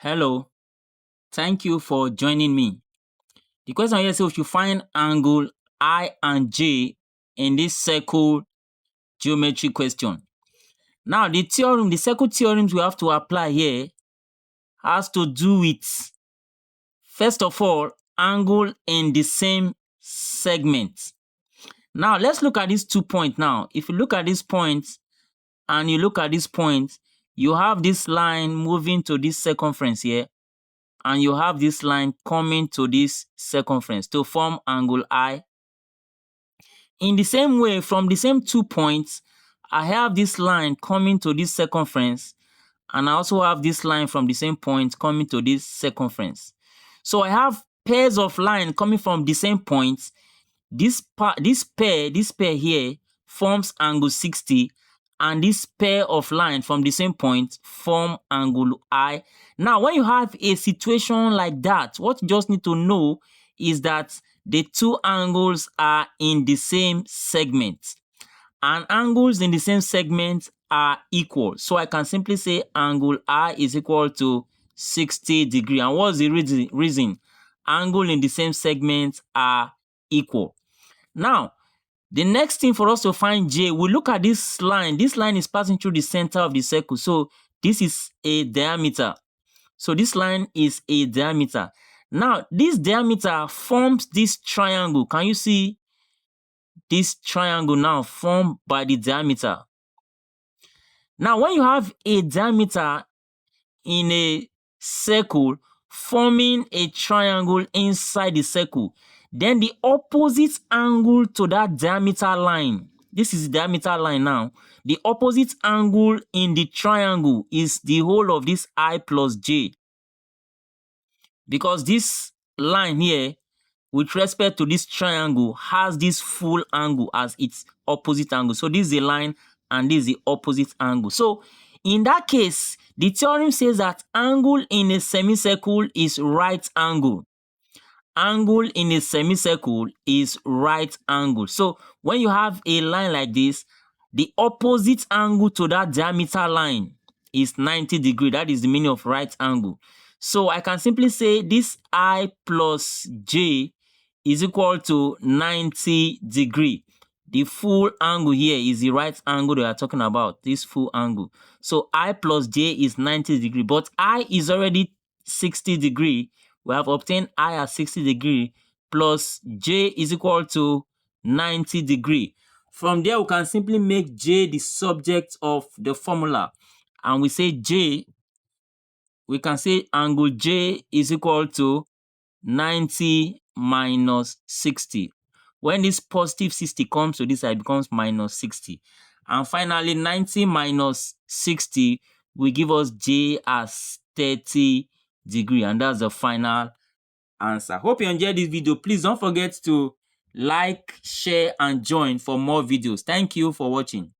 Hello, thank you for joining me. The question here says we should find angle I and J in this circle geometry question. Now, the circle theorems we have to apply here has to do with, first of all, angle in the same segment. Now, let's look at these 2 points now. If you look at this point and you look at this point, you have this line moving to this circumference here, and you have this line coming to this circumference to form angle I. In the same way, from the same 2 points, I have this line coming to this circumference, and I also have this line from the same point coming to this circumference. So I have pairs of lines coming from the same point. This pair here forms angle 60, and this pair of lines from the same point form angle I. Now, when you have a situation like that, what you just need to know is that the two angles are in the same segment, and angles in the same segment are equal. So I can simply say angle I is equal to 60 degrees. And what's the reason? Angle in the same segment are equal. Now, the next thing for us to find J, we look at this line. This line is passing through the center of the circle. So this is a diameter. So this line is a diameter. Now, this diameter forms this triangle. Can you see this triangle now formed by the diameter? Now, when you have a diameter in a circle forming a triangle inside the circle, then the opposite angle to that diameter line, this is the diameter line now, the opposite angle in the triangle is the whole of this I plus J. Because this line here, with respect to this triangle, has this full angle as its opposite angle. So this is the line and this is the opposite angle. So in that case, the theorem says that angle in a semicircle is right angle. Angle in a semicircle is right angle. So when you have a line like this, the opposite angle to that diameter line is 90 degrees. That is the meaning of right angle. So I can simply say this I plus J is equal to 90 degrees. The full angle here is the right angle that we are talking about, this full angle. So I plus J is 90 degrees, but I is already 60 degrees. We have obtained I at 60 degrees plus J is equal to 90 degrees. From there, we can simply make J the subject of the formula. And we say J, we can say angle J is equal to 90 minus 60. When this positive 60 comes to this side, it becomes minus 60. And finally, 90 minus 60 will give us J as 30 degrees. And that's the final answer. Hope you enjoyed this video. Please don't forget to like, share, and join for more videos. Thank you for watching.